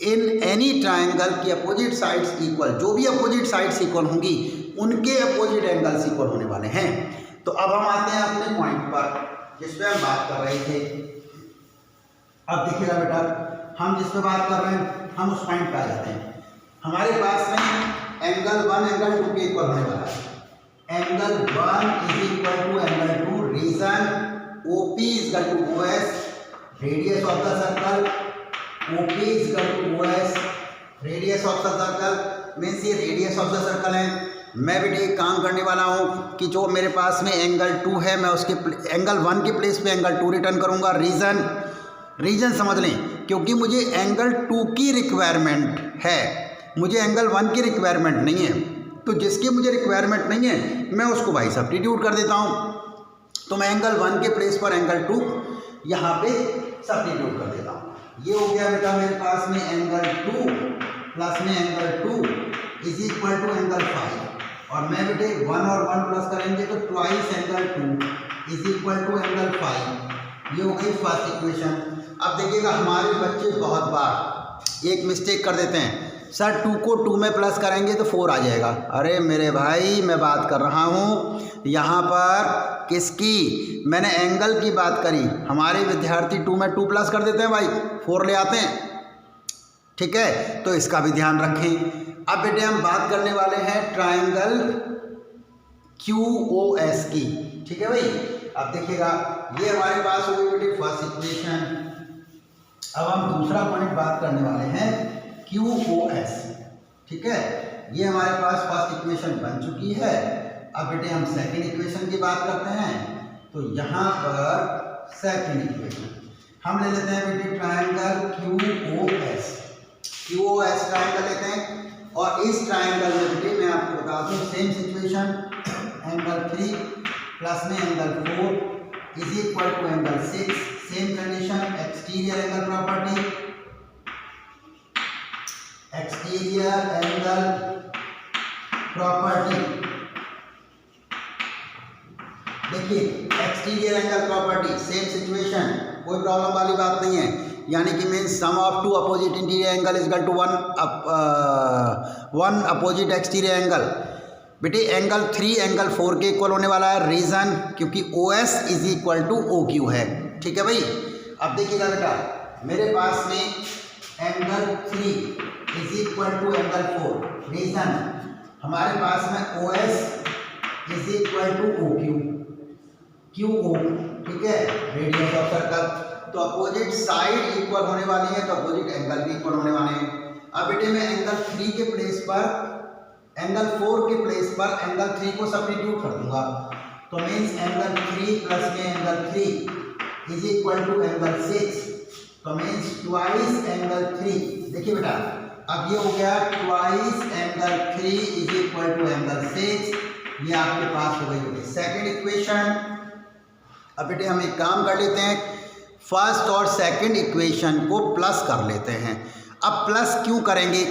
इन एनी ट्राइंगल की अपोजिट साइड्स इक्वल, जो भी अपोजिट साइड्स इक्वल होंगी उनके अपोजिट एंगल्स इक्वल होने वाले हैं। तो अब हम आते हैं अपने पॉइंट पर जिस पे हम बात कर रहे थे। अब देखिएगा बेटा, हम जिस पे बात कर रहे हैं हम उस पॉइंट पे आ जाते हैं। हमारे पास में एंगल 1 एंगल 2 के इक्वल होने वाला है। Angle 1 is equal to angle 2, reason OP is equal to OS, radius of the circle OP is equal to OS, radius of the circle means ये radius of the circle है। मैं बेटे एक काम करने वाला हूँ कि जो मेरे पास में एंगल 2 है मैं उसके एंगल 1 के प्लेस पे एंगल 2 रिटर्न करूँगा। रीजन समझ लें, क्योंकि मुझे एंगल 2 की रिक्वायरमेंट है, मुझे एंगल 1 की रिक्वायरमेंट नहीं है। तो जिसकी मुझे रिक्वायरमेंट नहीं है मैं उसको भाई सब्स्टिट्यूट कर देता हूँ। तो मैं एंगल 1 के प्लेस पर एंगल 2 यहाँ पे सब्स्टिट्यूट कर देता हूँ। ये हो गया बेटा मेरे पास में एंगल 2 प्लस में angle 2 is equal to angle 5, और मैं बेटे 1 और 1 प्लस करेंगे तो twice angle 2 is equal to angle 5। ये हो गई फर्स्ट इक्वेशन। अब देखिएगा हमारे बच्चे बहुत बार एक मिस्टेक कर देते हैं, सर 2 को 2 में प्लस करेंगे तो 4 आ जाएगा। अरे मेरे भाई मैं बात कर रहा हूँ यहाँ पर किसकी, मैंने एंगल की बात करी। हमारे विद्यार्थी 2 में 2 प्लस कर देते हैं भाई, 4 ले आते हैं, ठीक है। तो इसका भी ध्यान रखें। अब बेटे हम बात करने वाले हैं ट्राइंगल QOS की, ठीक है भाई। अब देखिएगा ये हमारे पास हो गई बेटे फर्स्ट इक्वेशन। अब हम दूसरा पॉइंट बात करने वाले हैं QOS, ठीक है। ये हमारे पास फर्स्ट इक्वेशन बन चुकी है। अब बेटे हम सेकंड इक्वेशन की बात करते हैं। तो यहाँ पर सेकंड इक्वेशन हम ले लेते हैं बेटे ट्राइंगल QOS ट्राइंगल लेते हैं, और इस ट्राइंगल में बेटे मैं आपको बता दूँ सेम सिचुएशन, एंगल 3 प्लस में angle 4 is equal to angle 6, same condition, exterior angle property, exterior angle property देखिए exterior angle property same situation, कोई प्रॉब्लम वाली बात नहीं है, यानी कि means sum of two opposite interior angle is equal to one opposite exterior angle. बेटे एंगल 3 एंगल 4 के इक्वल होने वाला है, रीजन क्योंकि O S is equal to O Q है। ठीक है भाई, अब देखिएगा बेटा मेरे पास में angle 3 is equal to angle 4, reason हमारे पास में O S is equal to O Q, Q O, ठीक है, रेडियस ऑफ सर्कल। तो अपोजिट साइड इक्वल होने वाली है तो अपोजिट एंगल भी इक्वल होने वाले हैं। अब बेटे मैं एंगल 3 के प्लेस पर, एंगल 4 के प्लेस पर एंगल 3 को सब्स्टिट्यूट कर दूंगा, तो मीन्स एंगल 3 प्लस में angle 3 is equal to angle 6, तो मीन्स ट्वाइस एंगल 3। देखिए बेटा अब ये हो गया twice angle 3 is equal to angle 6, ये आपके पास हो गई सेकेंड इक्वेशन। अब बेटे हम एक काम कर लेते हैं, फर्स्ट और सेकंड इक्वेशन को प्लस कर लेते हैं। अब प्लस क्यों करेंगे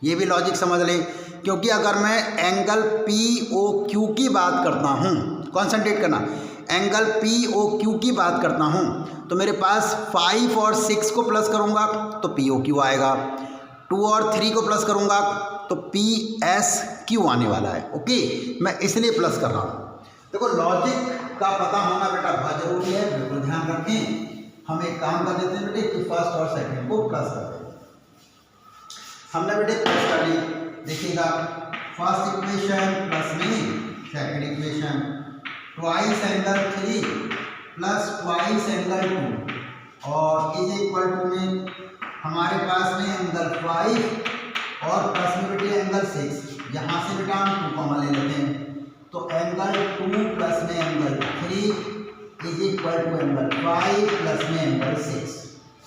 ये भी लॉजिक समझ लें, क्योंकि अगर मैं एंगल पी ओ क्यू की बात करता हूँ, कॉन्सेंट्रेट करना, एंगल पी ओ क्यू की बात करता हूँ तो मेरे पास 5 और 6 को प्लस करूँगा तो पी ओ क्यू आएगा, 2 और 3 को प्लस करूँगा तो पी एस क्यू आने वाला है। ओके, मैं इसलिए प्लस कर रहा हूँ। देखो लॉजिक का पता होना बेटा बहुत जरूरी है, बिल्कुल ध्यान रखें। हम एक काम कर देते हैं बेटे कि फर्स्ट और सेकंड को प्लस कर देते हैं। हमने बेटे प्लस कर ली, देखिएगा फर्स्ट इक्वेशन प्लस में second equation, twice angle 3 plus twice angle 2 और इज इक्वल टू में हमारे पास में एंगल 5 और प्लस में बेटे एंगल 6, यहाँ से बेटा हम 2 कॉमन ले लेते हैं तो एंगल 2 प्लस में angle 3 is equal to angle 5 plus में एंगल 6।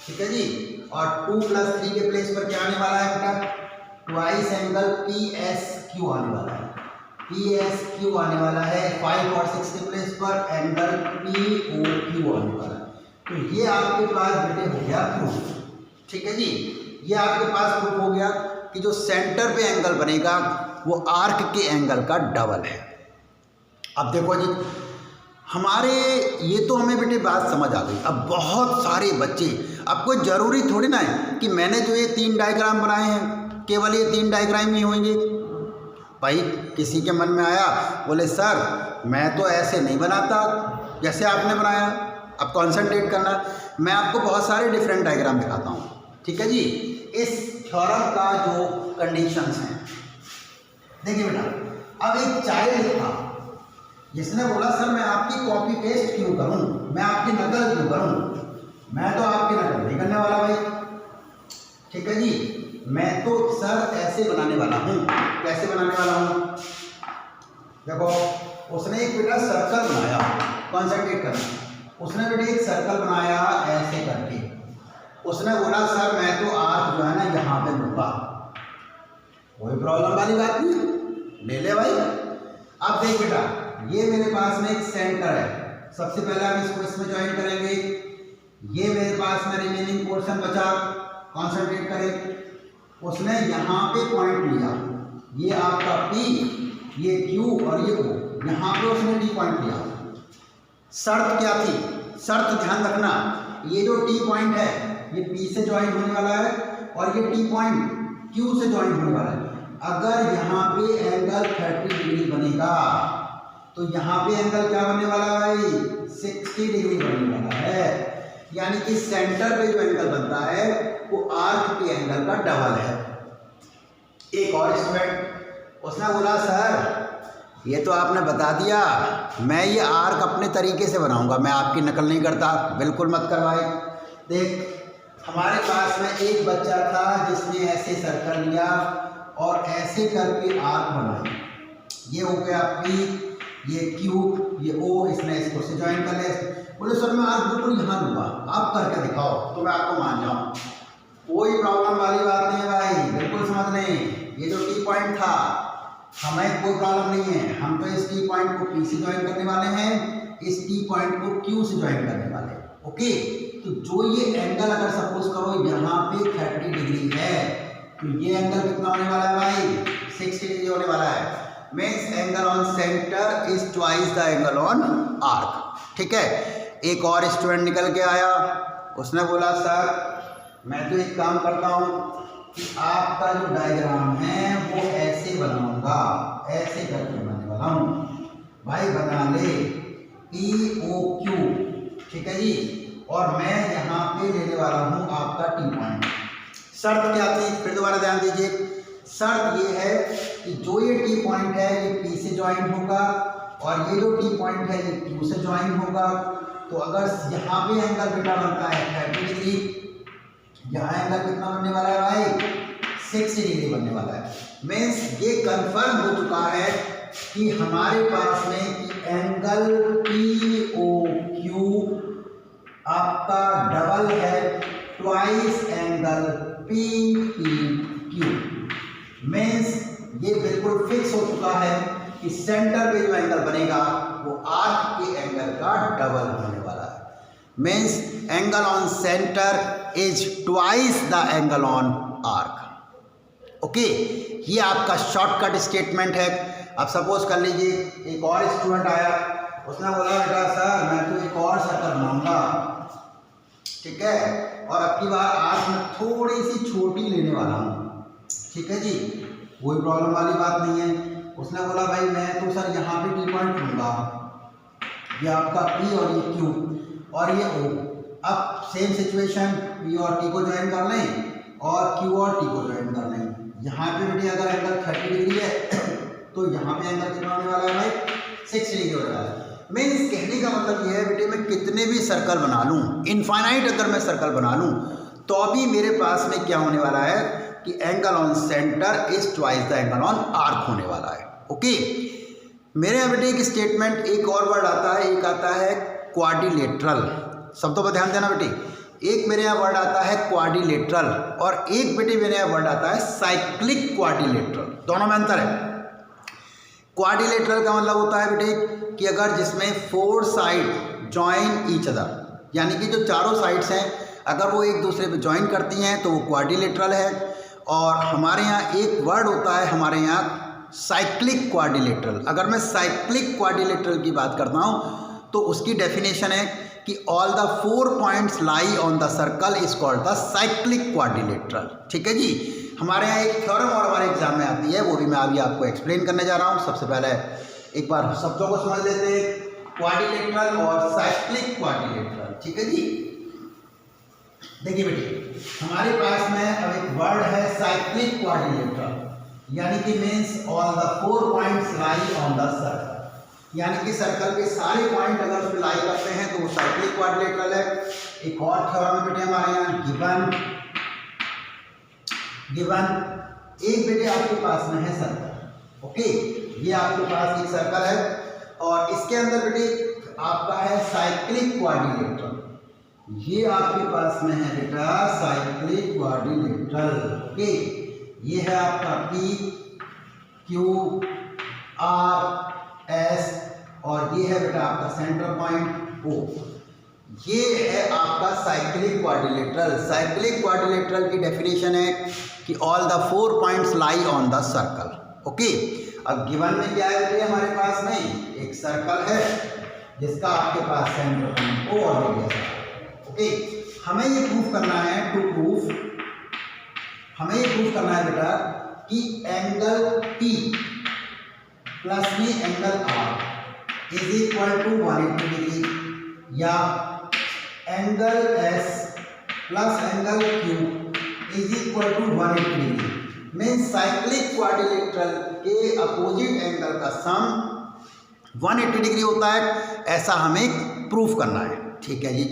ठीक है जी, और 2 प्लस 3 के प्लेस पर क्या आने वाला है बेटा, twice angle P S Q आने वाला है, पी एस क्यू आने वाला है। 5 और 6 के प्लेस पर एंगल पी ओ क्यू आने वाला है। तो ये आपके पास बेटे हो गया प्रूफ। ठीक है जी, ये आपके पास प्रूफ हो गया कि जो सेंटर पे एंगल बनेगा वो आर्क के एंगल का डबल है। अब देखो जी हमारे ये तो हमें बेटे बात समझ आ गई। अब बहुत सारे बच्चे, अब कोई ज़रूरी थोड़ी ना है कि मैंने जो ये 3 डायग्राम बनाए हैं केवल ये 3 डायग्राम ही होंगे। भाई किसी के मन में आया बोले सर मैं तो ऐसे नहीं बनाता जैसे आपने बनाया, अब कॉन्सेंट्रेट करना, मैं आपको बहुत सारे डिफरेंट डायग्राम दिखाता हूँ। ठीक है जी, इस थ्योरम का जो कंडीशंस हैं देखिए बेटा, अब एक चाइल्ड था जिसने बोला सर मैं आपकी कॉपी पेस्ट क्यों करूं, मैं आपकी नकल क्यों करूं, मैं तो आपकी नकल नहीं करने वाला भाई। ठीक है जी, मैं तो सर ऐसे बनाने वाला हूं। कैसे बनाने वाला हूं, देखो उसने एक बेटा सर्कल बनाया, कॉन्सेंट्रेट करना, उसने बेटा एक सर्कल बनाया ऐसे करके, उसने बोला सर मैं तो आर्क जो है ना यहाँ पे लूँगा, कोई प्रॉब्लम वाली बात नहीं है, ले ले भाई। अब देख बेटा ये मेरे पास में एक सेंटर है, सबसे पहले हम इसको इसमें ज्वाइन करेंगे, ये मेरे पास में रिमेनिंग पोर्शन बचा, कॉन्सेंट्रेट करें, उसने यहाँ पे पॉइंट लिया, ये आपका P, ये Q और ये O, यहाँ पे उसने D पॉइंट लिया। शर्त क्या थी, शर्त ध्यान रखना, ये जो T पॉइंट है ये P से ज्वाइन होने वाला है और ये T पॉइंट Q से ज्वाइन होने वाला है। अगर यहाँ पे एंगल 30 डिग्री बनेगा तो यहाँ पे एंगल क्या बनने वाला है भाई, 60 डिग्री बनने वाला है, यानी कि सेंटर पे जो एंगल बनता है वो आर्क के एंगल का डबल है। एक और स्टूडेंट उसने बोला सर ये तो आपने बता दिया, मैं ये आर्क अपने तरीके से बनाऊंगा, मैं आपकी नकल नहीं करता। बिल्कुल मत करवाए। देख हमारे पास में एक बच्चा था जिसने ऐसे सर्कल लिया और ऐसे करके आर्क बनाई, ये हो गया P, ये Q, ये O, इसने इसको से ज्वाइन कर लिया। बोले सर मैं आर्क बिल्कुल यहाँ लूँगा, आप करके दिखाओ तो मैं आपको मान जाऊँ। कोई प्रॉब्लम वाली बात नहीं है भाई, बिल्कुल समझ लें। ये जो T पॉइंट था हमें कोई प्रॉब्लम नहीं है, हम तो इस T पॉइंट को P से ज्वाइन करने वाले हैं, इस T पॉइंट को Q से ज्वाइन करने वाले हैं। ओके, तो जो ये एंगल अगर सपोज करो यहाँ पे 30 डिग्री है तो ये एंगल कितना होने वाला है भाई, 60 डिग्री होने वाला है। Means angle on centre is twice the angle on arc. ठीक है, एक और स्टूडेंट निकल के आया, उसने बोला सर मैं तो एक काम करता हूँ कि आपका जो डायग्राम है वो ऐसे बनाऊंगा, ऐसे करके बनाने वाला हूँ। भाई बना ले POQ, ठीक है जी, और मैं यहाँ पे लेने वाला हूँ आपका T पॉइंट। शर्त क्या थी, फिर दोबारा ध्यान दीजिए, शर्त ये है कि जो ये T पॉइंट है ये P से ज्वाइन होगा और ये जो T पॉइंट है ये Q से ज्वाइन होगा। तो अगर यहाँ पे एंगल बेटा बनता है 30 डिग्री, यहाँ एंगल कितना बनने वाला है भाई, 60 डिग्री बनने वाला है। मीन्स ये कंफर्म हो चुका है कि हमारे पास में एंगल POQ आपका डबल है ट्वाइस एंगल PPQ। मीन्स ये बिल्कुल फिक्स हो चुका है कि सेंटर पे जो एंगल बनेगा वो आर्क के एंगल का डबल होने वाला है। Means angle on centre is twice the angle on arc. Okay, ये आपका शॉर्टकट स्टेटमेंट है। अब सपोज कर लीजिए एक और स्टूडेंट आया, उसने बोला बेटा सर मैं तो एक और सर्कल बनाऊंगा, ठीक है, और अब की बार आर्क में थोड़ी सी छोटी लेने वाला हूँ, ठीक है जी, कोई प्रॉब्लम वाली बात नहीं है। उसने बोला भाई मैं तो सर यहाँ पे T पॉइंट लूँगा, ये आपका P और ये Q और ये O। अब सेम सिचुएशन, P और T को ज्वाइन कर लें और Q और T को ज्वाइन कर लें। यहाँ पे बेटे अगर एंगल 30 डिग्री है तो यहाँ पे एंगल कितना होने वाला है भाई, 60 डिग्री होने वाला है। मीन्स कहने का मतलब ये है बेटे मैं कितने भी सर्कल बना लूँ, इनफाइनाइट अगर मैं सर्कल बना लूँ तो भी मेरे पास में क्या होने वाला है कि angle on centre is twice the angle on arc होने वाला है। ओके, मेरे यहाँ बेटे एक स्टेटमेंट, एक और वर्ड आता है, एक आता है क्वाड्रिलेटरल। शब्दों पर ध्यान देना बेटे, एक मेरे यहाँ वर्ड आता है क्वाड्रिलेटरल और एक बेटे मेरे यहाँ वर्ड आता है साइक्लिक क्वाड्रिलेटरल। दोनों में अंतर है। क्वाड्रिलेटरल का मतलब होता है बेटे कि अगर जिसमें 4 साइड ज्वाइन ईच अदर, यानी कि जो चारों साइड्स हैं अगर वो एक दूसरे पे ज्वाइन करती हैं तो वो क्वाड्रिलेटरल है। और हमारे यहाँ एक वर्ड होता है हमारे यहाँ साइक्लिक क्वाड्रिलेटरल। अगर मैं साइक्लिक क्वाड्रिलेटरल की बात करता हूँ तो उसकी डेफिनेशन है कि all the 4 points lie on the circle is called the cyclic quadrilateral. ठीक है जी, हमारे यहाँ एक थ्योरम और हमारे एग्जाम में आती है, वो भी मैं अभी आपको एक्सप्लेन करने जा रहा हूँ। सबसे पहले एक बार शब्दों को समझ लेते हैं, क्वाड्रिलेटरल और साइक्लिक क्वाड्रिलेटरल। ठीक है जी, देखिए बेटे हमारे पास में अब एक वर्ड है साइक्लिक क्वाड्रिलेटरल, यानी कि means all the 4 points lie on the circle, यानी कि सर्कल के सारे पॉइंट अगर उस पर लाई करते हैं तो वो साइक्लिक क्वाड्रिलेटरल है। एक और थ्योरम बेटे हमारे यहाँ गिवन एक बेटे आपके पास में है सर्कल। ओके, ये आपके पास एक सर्कल है और इसके अंदर बेटे आपका है साइक्लिक क्वाड्रिलेटरल। ये आपके पास में है बेटा साइक्लिक क्वाड्रिलेटरल। ओके, ये है आपका P Q R S और ये है बेटा आपका सेंटर पॉइंट O। ये है आपका साइक्लिक क्वाड्रिलेटरल। साइक्लिक क्वाड्रिलेटरल की डेफिनेशन है कि all the 4 points lie on the circle. Okay, अब गिवन में क्या है हमारे पास में एक सर्कल है जिसका आपके पास सेंटर पॉइंट O और रेडियस है। ओके, हमें ये प्रूफ करना है, हमें ये प्रूफ करना है बेटा कि एंगल P प्लस में angle R is equal to 180 degree या angle S plus angle Q is equal to 180 degree. Means cyclic quadrilateral के अपोजिट एंगल का सम 180 डिग्री होता है, ऐसा हमें प्रूफ करना है। ठीक है जी,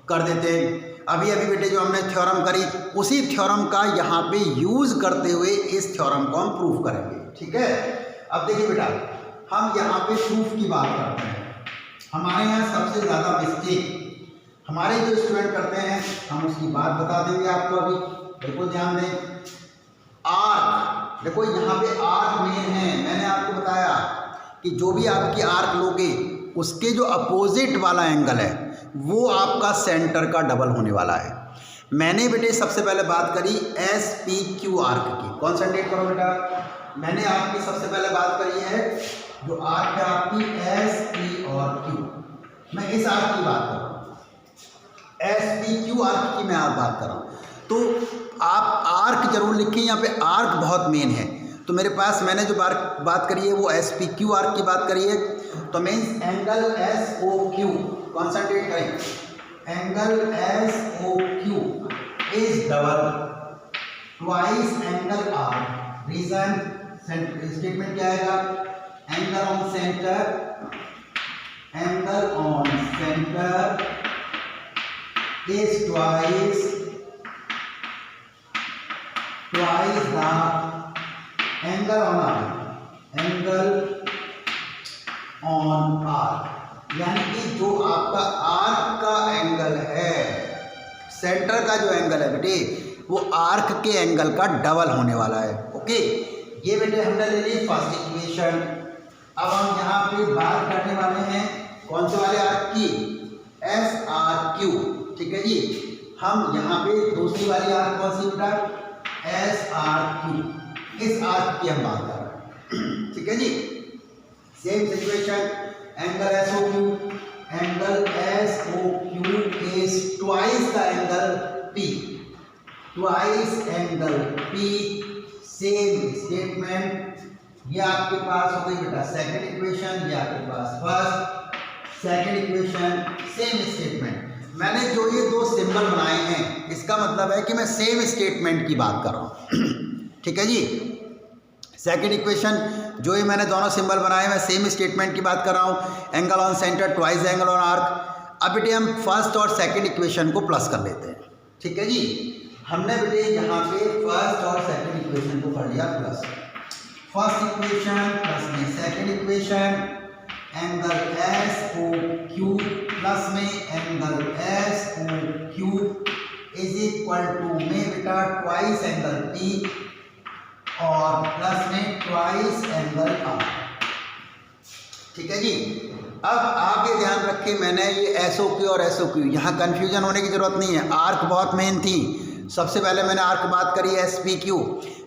कर देते हैं। अभी बेटे जो हमने थ्योरम करी उसी थ्योरम का यहाँ पे यूज करते हुए इस थ्योरम को हम प्रूफ करेंगे। ठीक है, अब देखिए बेटा हम यहाँ पे प्रूफ की बात करते हैं। हमारे यहाँ सबसे ज़्यादा मिस्टेक हमारे जो स्टूडेंट करते हैं हम उसकी बात बता देंगे आपको। अभी बिल्कुल ध्यान दें, आर्क, देखो यहाँ पे आर्क मेन है। मैंने आपको बताया कि जो भी आपकी आर्क लोगे उसके जो अपोजिट वाला एंगल है वो आपका सेंटर का डबल होने वाला है। मैंने बेटे सबसे पहले बात करी SPQ आर्क की। कॉन्सेंट्रेट करो बेटा, मैंने आपकी सबसे पहले बात करी है जो आर्क है आपकी SP और Q। मैं इस आर्क की बात कर रहा हूँ, SPQ आर्क की मैं बात कर रहा हूँ। तो आप आर्क जरूर लिखें, यहाँ पे आर्क बहुत मेन है। तो मेरे पास मैंने जो बात करी है वो SPQ आर्क की बात करी है। तो मीन्स एंगल SOQ, कॉन्सेंट्रेट करें, angle SOQ is double twice angle R। Reason, statement क्या आएगा, angle on centre, angle on centre is twice the angle on R, angle on R। यानी कि जो आपका आर्क का एंगल है, सेंटर का जो एंगल है बेटे, वो आर्क के एंगल का डबल होने वाला है। ओके, ये बेटे हमने ले ली फर्स्ट इक्वेशन। अब हम यहाँ पे बात करने वाले हैं कौन से वाले आर्क की, SRQ। ठीक है जी, हम यहाँ पे दूसरी वाली आर्क कौन सी बेटा, SRQ। इस आर्क की हम बात कर रहे हैं। ठीक है जी, same situation, angle SOQ, angle SOQ is twice the angle P, twice angle P। Same statement, ये आपके पास हो गई बेटा सेकंड इक्वेशन, ये आपके पास first, second equation, same statement. मैंने जो ये दो सिंबल बनाए हैं, इसका मतलब है कि मैं सेम स्टेटमेंट की बात कर रहा हूँ। ठीक है जी, सेकंड इक्वेशन जो ये मैंने दोनों सिंबल बनाए, मैं सेम स्टेटमेंट की बात कर रहा हूँ, angle on centre twice angle on arc. अब बेटे हम फर्स्ट और सेकंड इक्वेशन को प्लस कर लेते हैं। ठीक है जी, हमने बेटे यहाँ पे फर्स्ट और सेकंड इक्वेशन को कर लिया प्लस, फर्स्ट इक्वेशन प्लस में second equation, angle SOQ plus में angle SOQ is equal to में बेटा ट्वाइस एंगल P और प्लस में ट्वाइस एंगल R। ठीक है जी, अब आप ये ध्यान रखें, मैंने ये SOQ और SOQ, यहाँ कंफ्यूजन होने की जरूरत नहीं है। आर्क बहुत मेन थी, सबसे पहले मैंने आर्क बात करी SPQ,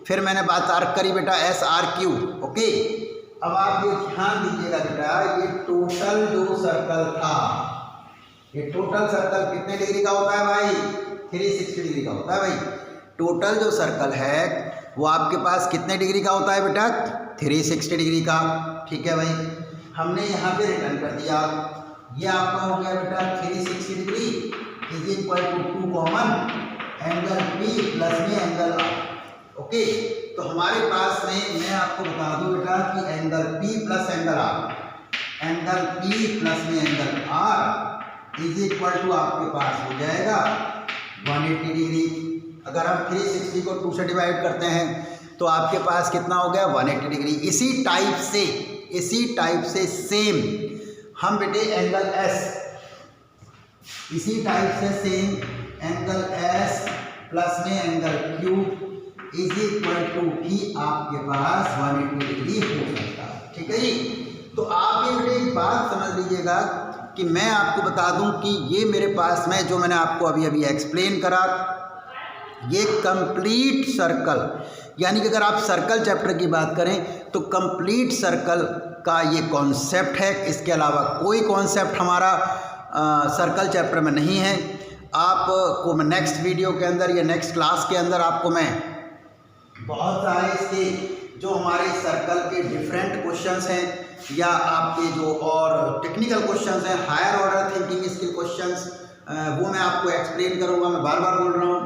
फिर मैंने बात आर्क करी बेटा SRQ। ओके, अब आप ये ध्यान दीजिएगा बेटा, ये टोटल जो सर्कल था, ये टोटल सर्कल कितने डिग्री का होता है भाई, 360 डिग्री का होता है भाई। टोटल जो सर्कल है वो आपके पास कितने डिग्री का होता है बेटा, 360 डिग्री का। ठीक है भाई, हमने यहाँ पे रिटर्न कर दिया, ये आपका हो गया बेटा 360 degree is equal to 2 common angle P plus में एंगल R। ओके, तो हमारे पास में मैं आपको बता दूं बेटा कि angle P plus angle R, angle P plus में angle R is equal to आपके पास हो जाएगा 180 डिग्री। अगर हम 360 को 2 से डिवाइड करते हैं तो आपके पास कितना हो गया, 180 डिग्री। इसी टाइप से सेम हम बेटे एंगल S, इसी टाइप से सेम एंगल S प्लस में angle Q is equal to भी आपके पास 180 डिग्री हो सकता है। ठीक है जी, तो आप ये बेटे एक बात समझ लीजिएगा कि मैं आपको बता दूं कि ये मेरे पास में जो मैंने आपको अभी एक्सप्लेन करा, ये कंप्लीट सर्कल, यानी कि अगर आप सर्कल चैप्टर की बात करें तो कंप्लीट सर्कल का ये कॉन्सेप्ट है। इसके अलावा कोई कॉन्सेप्ट हमारा सर्कल चैप्टर में नहीं है। आपको मैं नेक्स्ट वीडियो के अंदर या नेक्स्ट क्लास के अंदर आपको मैं बहुत सारे इसके जो हमारे सर्कल के डिफरेंट क्वेश्चंस हैं या आपके जो और टेक्निकल क्वेश्चंस हैं, higher order thinking skill questions, वो मैं आपको एक्सप्लेन करूँगा। मैं बार बार बोल रहा हूँ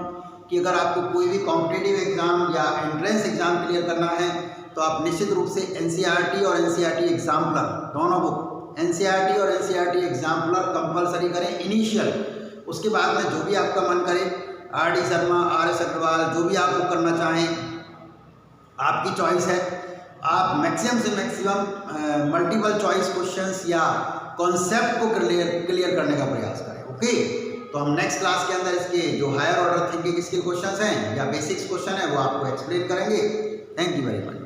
कि अगर आपको कोई भी कॉम्पिटिटिव एग्ज़ाम या एंट्रेंस एग्ज़ाम क्लियर करना है तो आप निश्चित रूप से NCERT और NCERT एग्जाम्पलर दोनों बुक, NCERT और NCERT एग्जाम्पलर कंपलसरी करें इनिशियल। उसके बाद में जो भी आपका मन करे, RD शर्मा, RS अग्रवाल, जो भी आप वो करना चाहें आपकी चॉइस है। आप मैक्सिमम से मैक्सिमम मल्टीपल चॉइस क्वेश्चंस या कॉन्सेप्ट को क्लियर करने का प्रयास करें। ओके, तो हम नेक्स्ट क्लास के अंदर इसके जो higher order thinking skill questions हैं या बेसिक्स क्वेश्चन है वो आपको एक्सप्लेन करेंगे। Thank you very much.